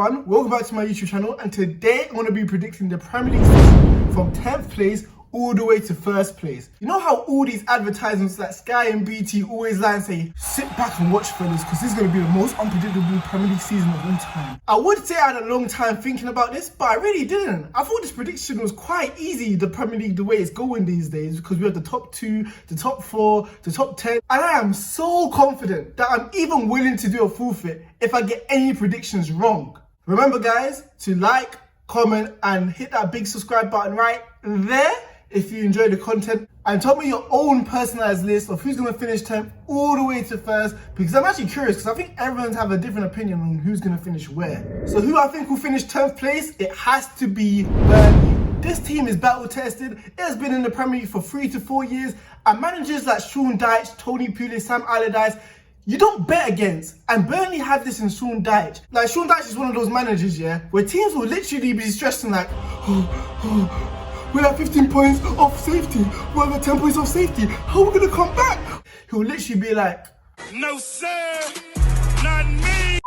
everyone, welcome back to my YouTube channel, and today I'm going to be predicting the Premier League season from 10th place all the way to 1st place. You know how all these advertisements like Sky and BT always lie and say, sit back and watch fellas, because this is going to be the most unpredictable Premier League season of all time. I would say I had a long time thinking about this, but I really didn't. I thought this prediction was quite easy, the Premier League, the way it's going these days, because we have the top 2, the top 4, the top 10, and I am so confident that I'm even willing to do a forfeit if I get any predictions wrong. Remember guys, to like, comment, and hit that big subscribe button right there if you enjoy the content, and tell me your own personalized list of who's going to finish 10th all the way to 1st, because I'm actually curious, because I think everyone's have a different opinion on who's going to finish where. So who I think will finish 10th place, it has to be Burnley. This team is battle tested, it has been in the Premier League for 3 to 4 years, and managers like Sean Dyche, Tony Pulis, Sam Allardyce, you don't bet against, and Burnley had this in Sean Dyche. Like, Sean Dyche is one of those managers, yeah, where teams will literally be stressing like, we're at 15 points off safety. We're at 10 points off safety. How are we going to come back? He'll literally be like, no sir, not me.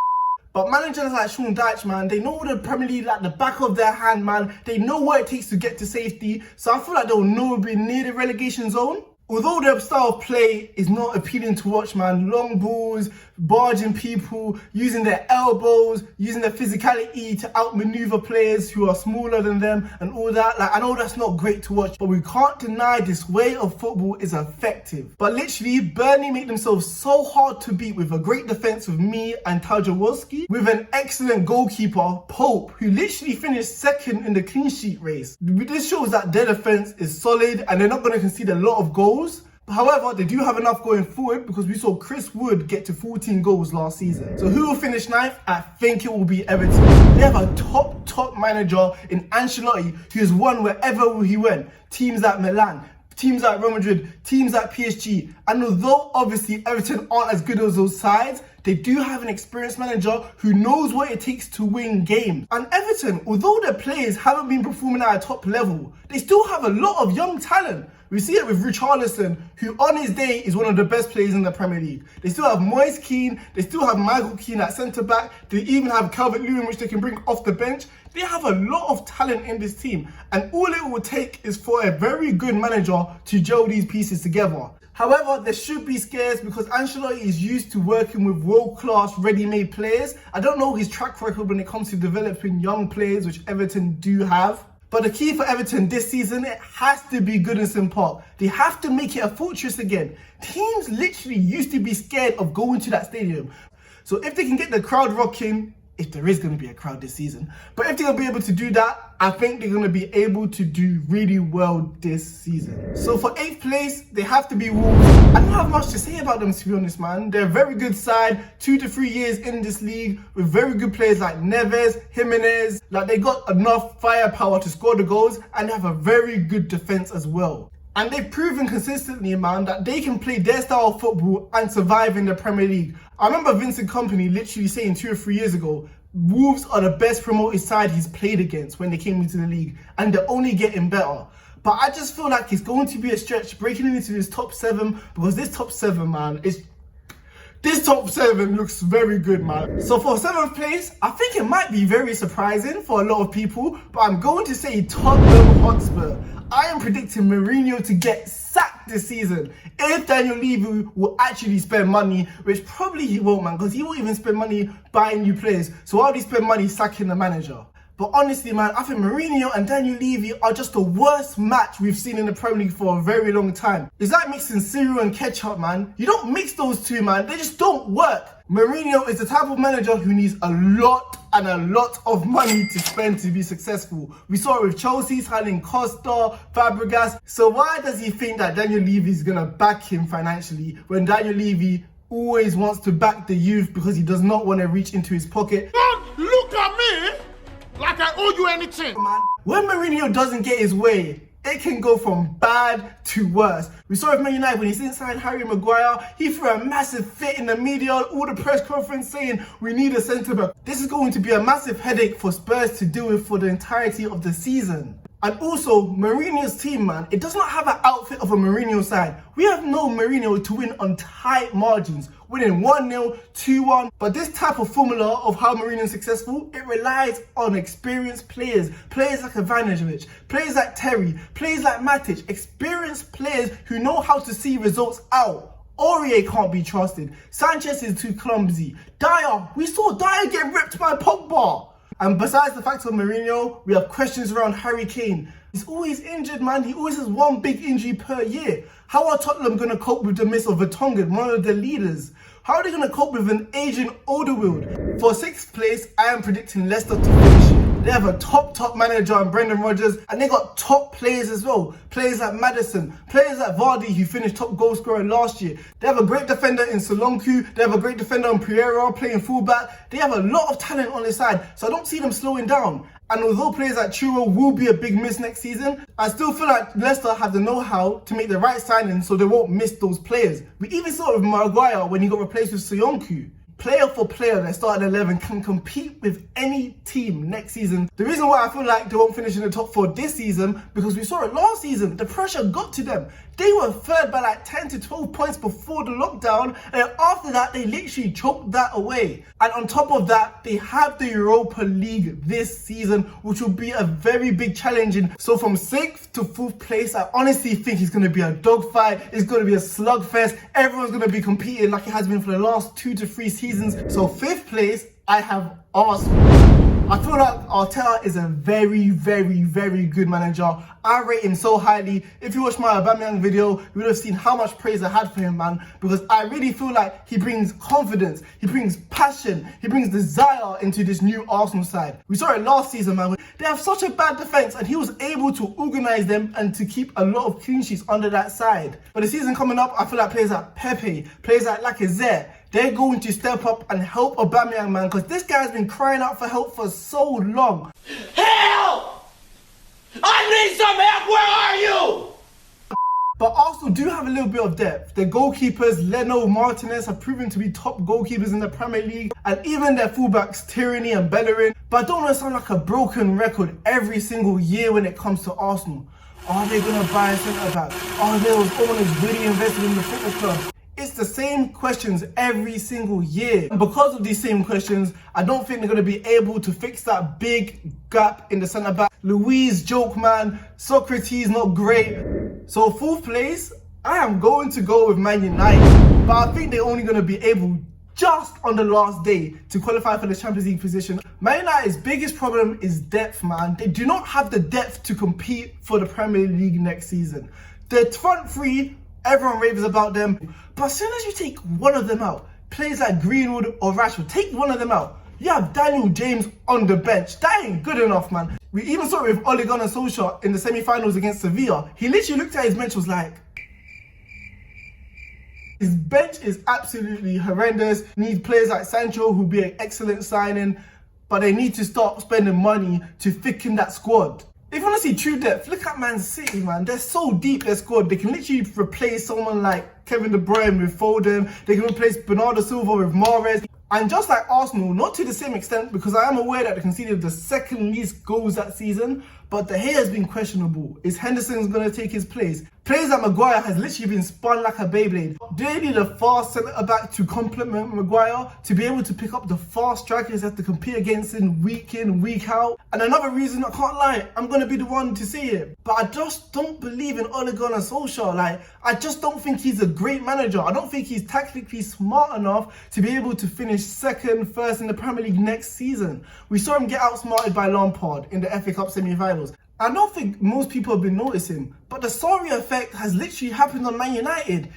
But managers like Sean Dyche, man, they know the Premier League like the back of their hand, man. They know what it takes to get to safety. So I feel like they'll never be near the relegation zone. Although their style of play is not appealing to watch, man, long balls, barging people, using their elbows, using their physicality to outmaneuver players who are smaller than them and all that. Like, I know that's not great to watch, but we can't deny this way of football is effective. But literally, Burnley make themselves so hard to beat with a great defense of me and Tajaworski, with an excellent goalkeeper, Pope, who literally finished 2nd in the clean sheet race. This shows that their defense is solid and they're not going to concede a lot of goals. However, they do have enough going forward because we saw Chris Wood get to 14 goals last season. So who will finish 9th? I think it will be Everton. They have a top manager in Ancelotti who has won wherever he went. Teams like Milan, teams like Real Madrid, teams like PSG. And although obviously Everton aren't as good as those sides, they do have an experienced manager who knows what it takes to win games. And Everton, although their players haven't been performing at a top level, they still have a lot of young talent. We see it with Richarlison, who on his day is one of the best players in the Premier League. They still have Moise Kean, they still have Michael Keane at centre-back, they even have Calvert-Lewin, which they can bring off the bench. They have a lot of talent in this team, and all it will take is for a very good manager to gel these pieces together. However, there should be scares because Ancelotti is used to working with world-class ready-made players. I don't know his track record when it comes to developing young players, which Everton do have. But the key for Everton this season, it has to be Goodison Park. They have to make it a fortress again. Teams literally used to be scared of going to that stadium. So if they can get the crowd rocking, if there is going to be a crowd this season, but if they're going to be able to do that, I think they're going to be able to do really well this season. So for 8th place, they have to be Wolves. I don't have much to say about them, to be honest, man. They're a very good side, 2 to 3 years in this league, with very good players like Neves, Jimenez. Like, they got enough firepower to score the goals, and they have a very good defense as well. And they've proven consistently, man, that they can play their style of football and survive in the Premier League. I remember Vincent Kompany literally saying 2 or 3 years ago, Wolves are the best promoted side he's played against when they came into the league, and they're only getting better. But I just feel like it's going to be a stretch breaking into this top 7, because this top 7, man, this top 7 looks very good, man. So for 7th place, I think it might be very surprising for a lot of people, but I'm going to say Tottenham Hotspur. I am predicting Mourinho to get sacked this season if Daniel Levy will actually spend money, which probably he won't, man, because he won't even spend money buying new players. So why would he spend money sacking the manager? But honestly, man, I think Mourinho and Daniel Levy are just the worst match we've seen in the Premier League for a very long time. It's like mixing cereal and ketchup, man. You don't mix those two, man. They just don't work. Mourinho is the type of manager who needs a lot of money to spend to be successful. We saw it with Chelsea signing Costa, Fabregas. So why does he think that Daniel Levy is going to back him financially when Daniel Levy always wants to back the youth because he does not want to reach into his pocket? Don't look at me like I owe you anything. Man, when Mourinho doesn't get his way, it can go from bad to worse. We saw it with Man United when he didn't sign Harry Maguire. He threw a massive fit in the media, all the press conference saying we need a centre-back. This is going to be a massive headache for Spurs to deal with for the entirety of the season. And also, Mourinho's team, man, it does not have an outfit of a Mourinho side. We have known Mourinho to win on tight margins, winning 1-0, 2-1. But this type of formula of how Mourinho is successful, it relies on experienced players. Players like Ivanovic, players like Terry, players like Matic, experienced players who know how to see results out. Aurier can't be trusted. Sanchez is too clumsy. Dyer, we saw Dyer get ripped by Pogba. And besides the fact of Mourinho, we have questions around Harry Kane. He's always injured, man. He always has one big injury per year. How are Tottenham going to cope with the miss of Vertonghen, one of their leaders? How are they going to cope with an aging Alderweireld? For 6th place, I am predicting Leicester to finish. They have a top manager in Brendan Rodgers, and they got top players as well. Players like Maddison, players like Vardy, who finished top goal scorer last year. They have a great defender in Solanke. They have a great defender in Pereira playing fullback. They have a lot of talent on their side, so I don't see them slowing down. And although players like Churo will be a big miss next season, I still feel like Leicester have the know-how to make the right signings so they won't miss those players. We even saw it with Maguire when he got replaced with Solanke. Player for player that started 11 can compete with any team next season. The reason why I feel like they won't finish in the top 4 this season, because we saw it last season, the pressure got to them. They were third by like 10 to 12 points before the lockdown, and after that they literally choked that away. And on top of that, they have the Europa League this season, which will be a very big challenge. So from 6th to 4th place, I honestly think it's going to be a dogfight. It's going to be a slugfest. Everyone's going to be competing like it has been for the last 2 to 3 seasons. So 5th place, I have Arsenal. I feel like Arteta is a very good manager. I rate him so highly. If you watched my Aubameyang video, you would have seen how much praise I had for him, man. Because I really feel like he brings confidence, he brings passion, he brings desire into this new Arsenal side. We saw it last season, man. They have such a bad defense, and he was able to organize them and to keep a lot of clean sheets under that side. But the season coming up, I feel like players like Pepe, players like Lacazette, they're going to step up and help Aubameyang, man, because this guy's been crying out for help for so long. Help! I need some help! Where are you? But Arsenal do have a little bit of depth. Their goalkeepers, Leno, Martinez, have proven to be top goalkeepers in the Premier League, and even their fullbacks, Tierney and Bellerin. But I don't want to sound like a broken record every single year when it comes to Arsenal. Are they going to buy a centre-back? Are those owners really invested in the football club? It's the same questions every single year. And because of these same questions, I don't think they're going to be able to fix that big gap in the centre-back. Luis, joke man. Socrates, not great. So 4th place, I am going to go with Man United. But I think they're only going to be able, just on the last day, to qualify for the Champions League position. Man United's biggest problem is depth, man. They do not have the depth to compete for the Premier League next season. The front three, everyone raves about them, but as soon as you take one of them out, players like Greenwood or Rashford, take one of them out, you have Daniel James on the bench. That ain't good enough, man. We even saw it with Ole Gunnar Solskjaer in the semi-finals against Sevilla. He literally looked at his bench, was like, his bench is absolutely horrendous. Need players like Sancho, who'll be an excellent signing, but they need to start spending money to thicken that squad. If you want to see true depth, look at Man City, man. They're so deep, their squad. They can literally replace someone like Kevin De Bruyne with Foden. They can replace Bernardo Silva with Mahrez. And just like Arsenal, not to the same extent, because I am aware that they conceded the second least goals that season, but the hair has been questionable. Is Henderson going to take his place? Players like Maguire has literally been spun like a Beyblade. Do they need a fast centre-back to complement Maguire, to be able to pick up the fast strikers that have to compete against him week in, week out? And another reason, I can't lie, I'm going to be the one to say it, but I just don't believe in Ole Gunnar Solskjaer. Like, I just don't think he's a great manager. I don't think he's tactically smart enough to be able to finish second, first in the Premier League next season. We saw him get outsmarted by Lampard in the FA Cup semi-finals. I don't think most people have been noticing, but the Sarri effect has literally happened on Man United.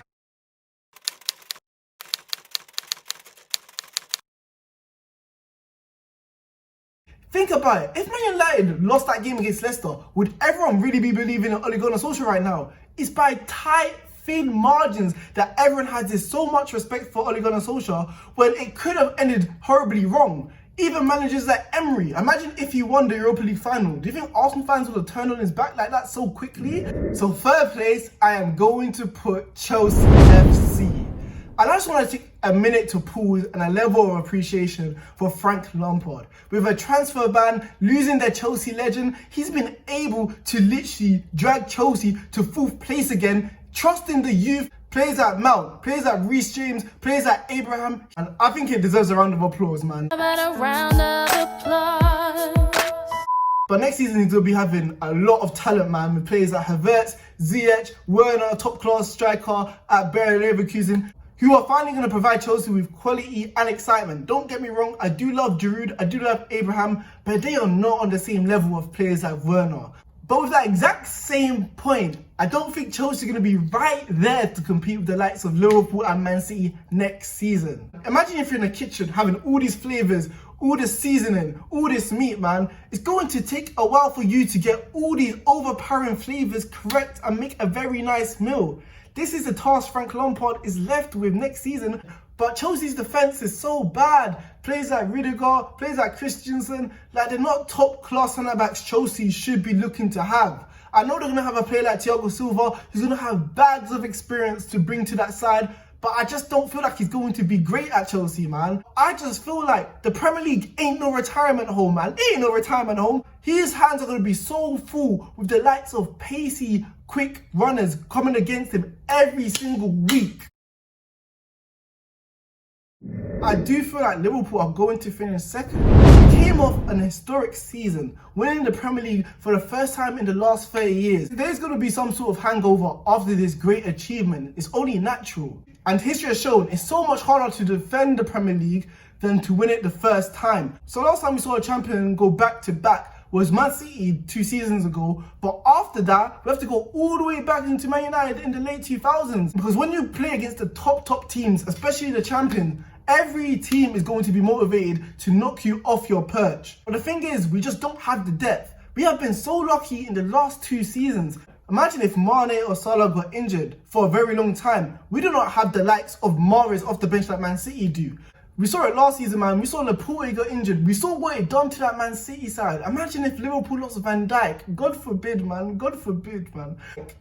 Think about it. If Man United lost that game against Leicester, would everyone really be believing in Ole Gunnar Solskjaer right now? It's by tight, thin margins that everyone has this so much respect for Ole Gunnar Solskjaer when it could have ended horribly wrong. Even managers like Emery, imagine if he won the Europa League final. Do you think Arsenal fans would have turned on his back like that so quickly? So 3rd place, I am going to put Chelsea FC. And I just want to take a minute to pause and a level of appreciation for Frank Lampard. With a transfer ban, losing their Chelsea legend, he's been able to literally drag Chelsea to 4th place again, trusting the youth, players like Mount, players like Reece James, players like Abraham, and I think it deserves a round of applause, man. But next season he's going to be having a lot of talent, man, with players like Havertz, Ziyech, Werner, top class striker at Bayer Leverkusen, who are finally going to provide Chelsea with quality and excitement. Don't get me wrong, I do love Giroud, I do love Abraham, but they are not on the same level of players like Werner. But with that exact same point, I don't think Chelsea are going to be right there to compete with the likes of Liverpool and Man City next season. Imagine if you're in a kitchen having all these flavours, all this seasoning, all this meat, man. It's going to take a while for you to get all these overpowering flavours correct and make a very nice meal. This is the task Frank Lampard is left with next season, but Chelsea's defence is so bad. Players like Rudiger, players like Christensen, like they're not top class centre backs Chelsea should be looking to have. I know they're going to have a player like Thiago Silva who's going to have bags of experience to bring to that side, but I just don't feel like he's going to be great at Chelsea, man. I just feel like the Premier League ain't no retirement home, man. It ain't no retirement home. His hands are going to be so full with the likes of pacey, quick runners coming against him every single week. I do feel like Liverpool are going to finish second. They came off an historic season, winning the Premier League for the first time in the last 30 years. There's going to be some sort of hangover after this great achievement. It's only natural. And history has shown it's so much harder to defend the Premier League than to win it the first time. So last time we saw a champion go back to back was Man City 2 seasons ago, but after that we have to go all the way back into Man United in the late 2000s, because when you play against the top teams, especially the champion, every team is going to be motivated to knock you off your perch. But the thing is, we just don't have the depth. We have been so lucky in the last 2 seasons. Imagine if Mane or Salah got injured for a very long time. We do not have the likes of Mahrez off the bench like Man City do. We saw it last season, man. We saw Laporte got injured. We saw what it done to that Man City side. Imagine if Liverpool lost Van Dijk. God forbid, man. God forbid, man.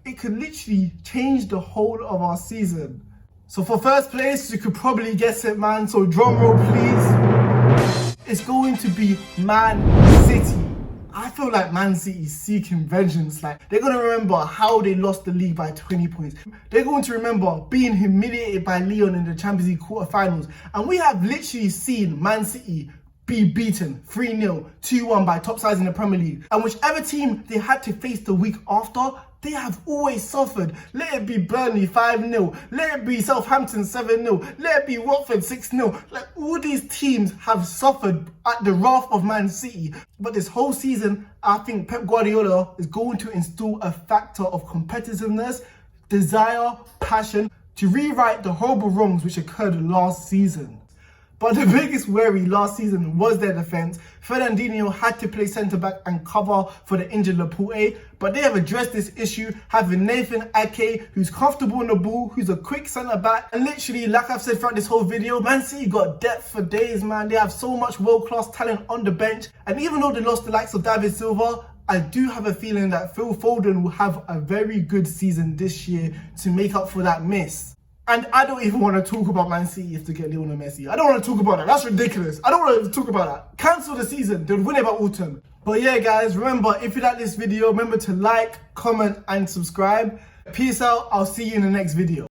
It could literally change the whole of our season. So for first place, you could probably guess it, man. So drum roll, please. It's going to be Man City. I feel like Man City is seeking vengeance. Like, they're going to remember how they lost the league by 20 points. They're going to remember being humiliated by Lyon in the Champions League quarterfinals. And we have literally seen Man City be beaten 3-0, 2-1 by top sides in the Premier League. And whichever team they had to face the week after, they have always suffered. Let it be Burnley 5-0, let it be Southampton 7-0, let it be Watford 6-0. Like, all these teams have suffered at the wrath of Man City. But this whole season, I think Pep Guardiola is going to instill a factor of competitiveness, desire, passion to rewrite the horrible wrongs which occurred last season. But the biggest worry last season was their defence. Fernandinho had to play centre-back and cover for the injured Laporte, but they have addressed this issue, having Nathan Ake, who's comfortable on the ball, who's a quick centre-back. And literally, like I've said throughout this whole video, Man City got depth for days, man. They have so much world-class talent on the bench. And even though they lost the likes of David Silva, I do have a feeling that Phil Foden will have a very good season this year to make up for that miss. And I don't even want to talk about Man City if they get Lionel Messi. I don't want to talk about that. That's ridiculous. I don't want to talk about that. Cancel the season. They'll win it by autumn. But yeah, guys, remember, if you like this video, remember to like, comment, and subscribe. Peace out. I'll see you in the next video.